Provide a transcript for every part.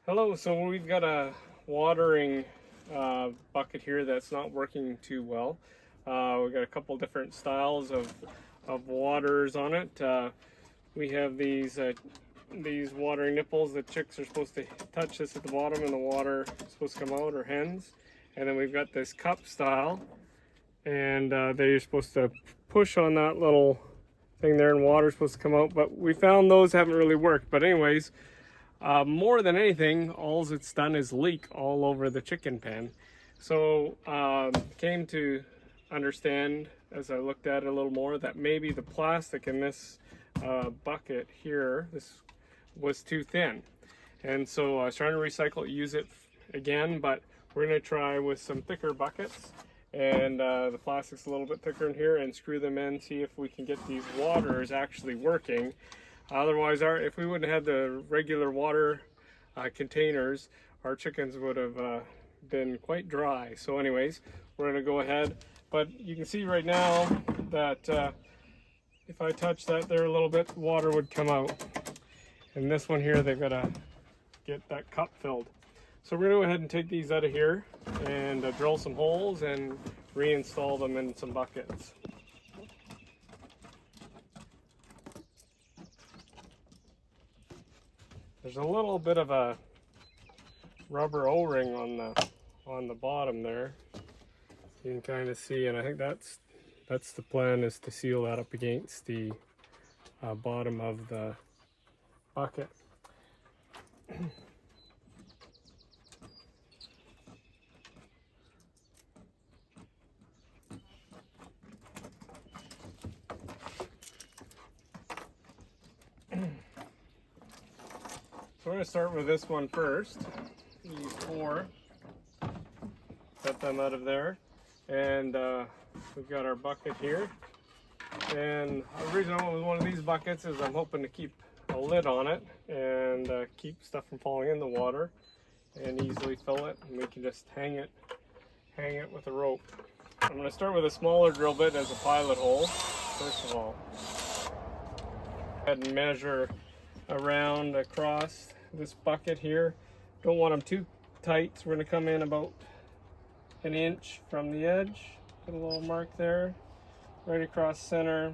Hello, so we've got a watering bucket here that's not working too well. We've got a couple different styles of waters on it. We have these watering nipples. The chicks are supposed to touch this at the bottom and the water is supposed to come out, or hens. And then we've got this cup style, and they're supposed to push on that little thing there and water's supposed to come out. But we found those haven't really worked. But anyways, more than anything, all it's done is leak all over the chicken pen. So came to understand as I looked at it a little more that maybe the plastic in this bucket here, this was too thin. And so I was trying to recycle it, use it again, but we're going to try with some thicker buckets. And the plastic's a little bit thicker in here, and screw them in, see if we can get these waters actually working. Otherwise, if we wouldn't have the regular water containers, our chickens would have been quite dry. So anyways, we're going to go ahead. But you can see right now that if I touch that there a little bit, water would come out. And this one here, they've got to get that cup filled. So we're going to go ahead and take these out of here and drill some holes and reinstall them in some buckets. There's a little bit of a rubber O-ring on the bottom there. You can kind of see, and I think that's the plan, is to seal that up against the bottom of the bucket. So we're going to start with this one first. These four. Get them out of there. And we've got our bucket here. And the reason I went with one of these buckets is I'm hoping to keep a lid on it and keep stuff from falling in the water and easily fill it. And we can just hang it with a rope. I'm going to start with a smaller drill bit as a pilot hole, first of all. Go ahead and measure around across this bucket here. Don't want them too tight, so we're going to come in about an inch from the edge. Put a little mark there, right across center,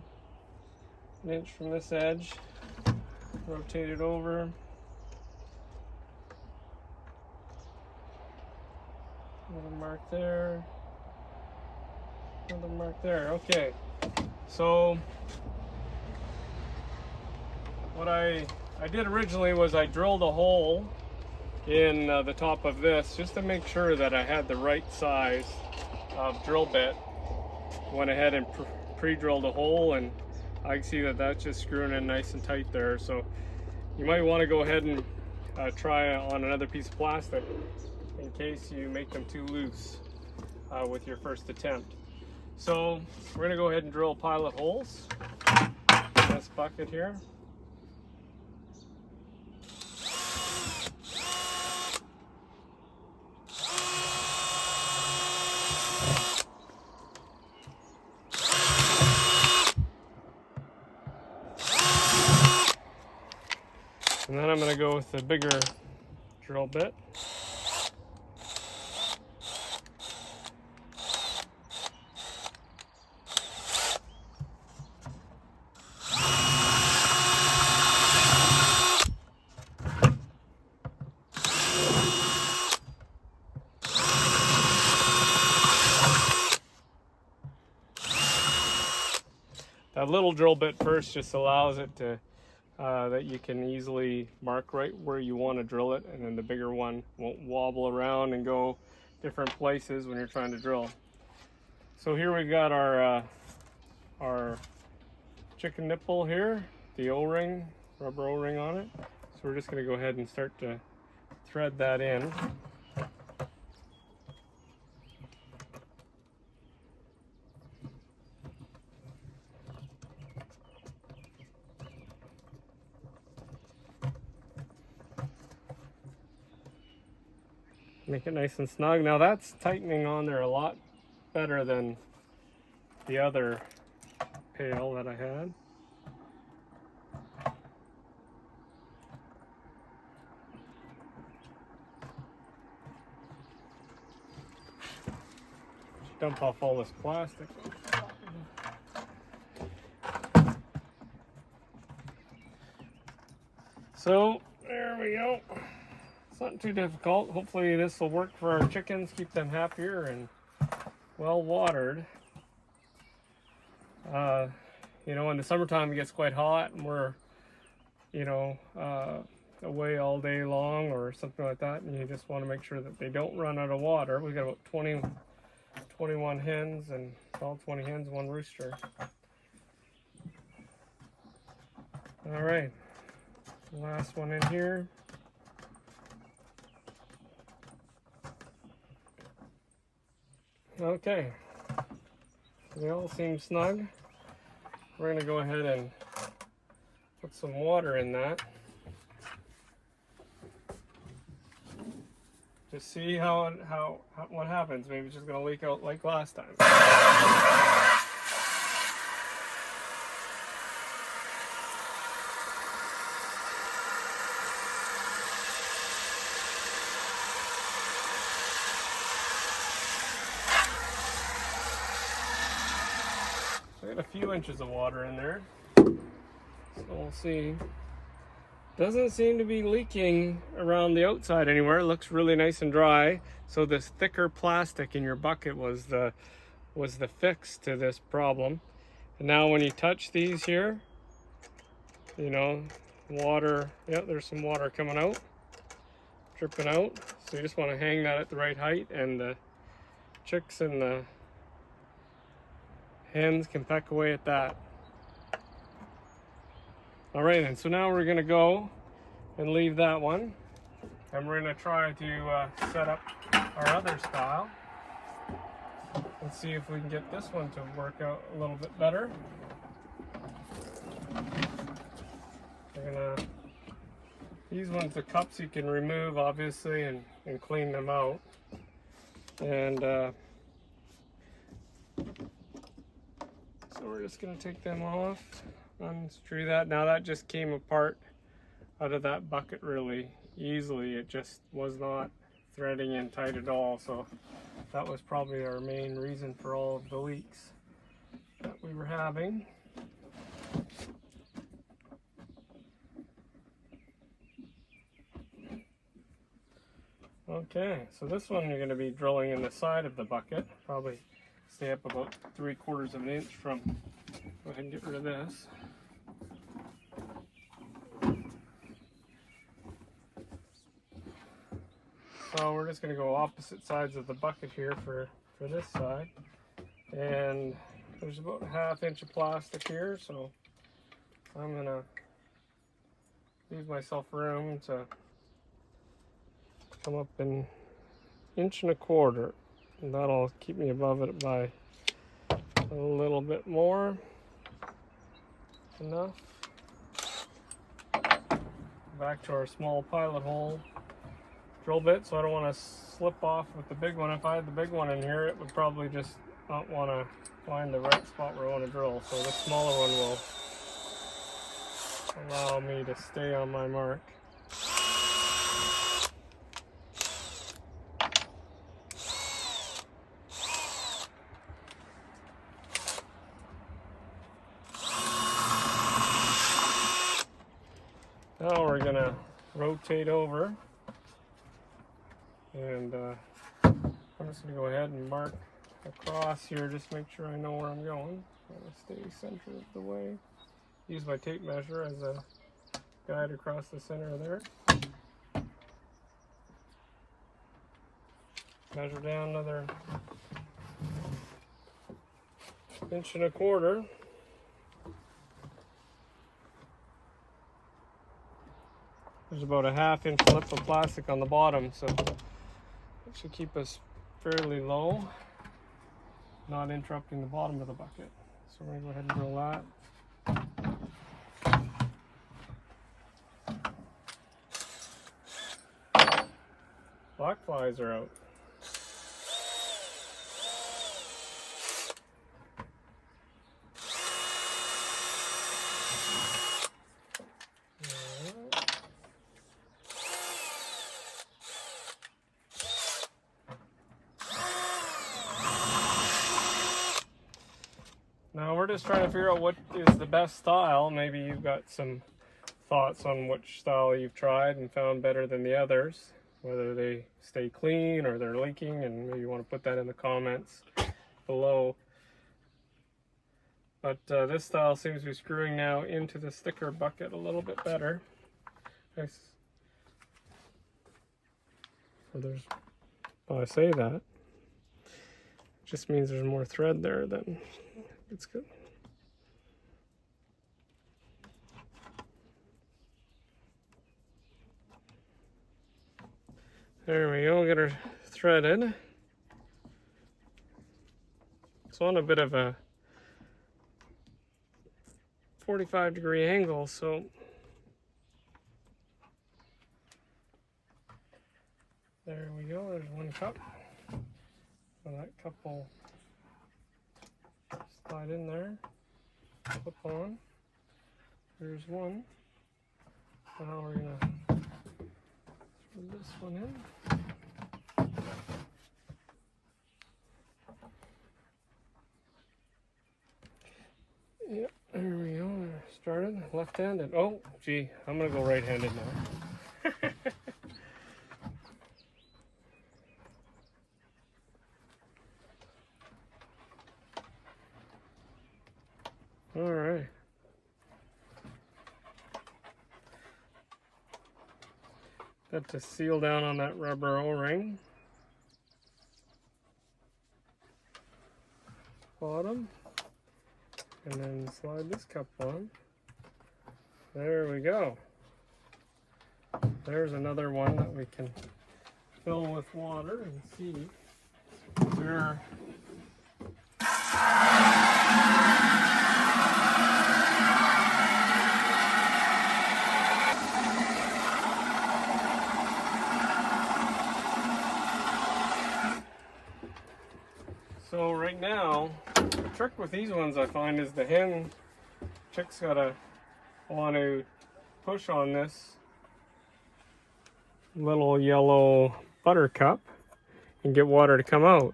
an inch from this edge. Rotate it over. Another mark there. Another mark there. Okay, so what I did originally was I drilled a hole in the top of this just to make sure that I had the right size of drill bit. Went ahead and pre-drilled a hole, and I can see that that's just screwing in nice and tight there. So you might want to go ahead and try on another piece of plastic in case you make them too loose with your first attempt. So we're going to go ahead and drill pilot holes in this bucket here. And then I'm going to go with the bigger drill bit. That little drill bit first just allows it to that you can easily mark right where you want to drill it, and then the bigger one won't wobble around and go different places when you're trying to drill. So here we've got our chicken nipple here, the O-ring, rubber O-ring on it. So we're just going to go ahead and start to thread that in. Make it nice and snug. Now that's tightening on there a lot better than the other pail that I had. dump off all this plastic. So there we go. It's not too difficult. Hopefully this will work for our chickens, keep them happier and well watered. You know, in the summertime it gets quite hot and we're, you know, away all day long or something like that, and you just want to make sure that they don't run out of water. We've got about 21 hens, and all 20 hens, one rooster. All right, last one in here. Okay, they all seem snug. We're going to go ahead and put some water in that. Just see how what happens. Maybe it's just going to leak out like last time. I got a few inches of water in there, so we'll see. Doesn't seem to be leaking around the outside anywhere. It looks really nice and dry. So this thicker plastic in your bucket was the fix to this problem. And now when you touch these here, you know, water, yeah, there's some water coming out, dripping out. So you just want to hang that at the right height, and the chicks and the hens can peck away at that. All right, and so now we're gonna go and leave that one, and we're gonna try to set up our other style and see if we can get this one to work out a little bit better. We're gonna, these ones, the cups you can remove obviously and clean them out, and so we're just gonna take them off. Unscrew that. Now that just came apart out of that bucket really easily. It just was not threading in tight at all, so that was probably our main reason for all of the leaks that we were having. Okay, so this one you're going to be drilling in the side of the bucket, probably stay up about 3/4 of an inch from. Go ahead and get rid of this. So we're just going to go opposite sides of the bucket here for this side. And there's about 1/2 inch of plastic here, so I'm going to leave myself room to come up an 1.25 inches. And that'll keep me above it by a little bit more. Enough. Back to our small pilot hole drill bit, so I don't want to slip off with the big one. If I had the big one in here, it would probably just not want to find the right spot where I want to drill. So the smaller one will allow me to stay on my mark. Now we're gonna rotate over, and I'm just gonna go ahead and mark across here, just make sure I know where I'm going. I'm gonna stay center of the way. Use my tape measure as a guide across the center there. Measure down another 1.25 inches. There's about a 1/2 inch lip of plastic on the bottom, so it should keep us fairly low, not interrupting the bottom of the bucket. So we're going to go ahead and drill that. Black flies are out. we're just trying to figure out what is the best style. Maybe you've got some thoughts on which style you've tried and found better than the others, whether they stay clean or they're leaking, and maybe you want to put that in the comments below. But this style seems to be screwing now into the sticker bucket a little bit better. Nice. So there's, well, I say that, it just means there's more thread there than it's good. There we go, get her threaded. It's on a bit of a 45-degree angle, so there we go, there's one cup. So that cup will slide in there, flip on. There's one. Now we're gonna throw this one in. Yep, there we go. Started left-handed. Oh, gee, I'm gonna go right-handed now. All right. Got to seal down on that rubber O-ring. Bottom. And then slide this cup on. There we go. There's another one that we can fill with water and see where. So right now, the trick with these ones I find is the hen chick's gotta want to push on this little yellow buttercup and get water to come out.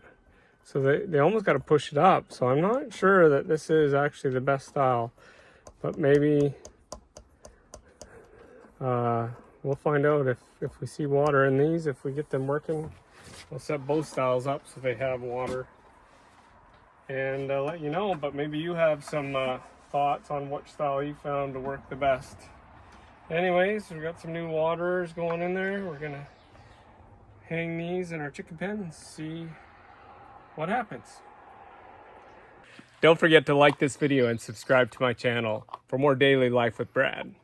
So they almost got to push it up. So I'm not sure that this is actually the best style, but maybe we'll find out if we see water in these. If we get them working, we'll set both styles up so they have water and let you know. But maybe you have some thoughts on which style you found to work the best. Anyways, we've got some new waters going in there. We're gonna hang these in our chicken pen and see what happens. Don't forget to like this video and subscribe to my channel for more daily life with Brad.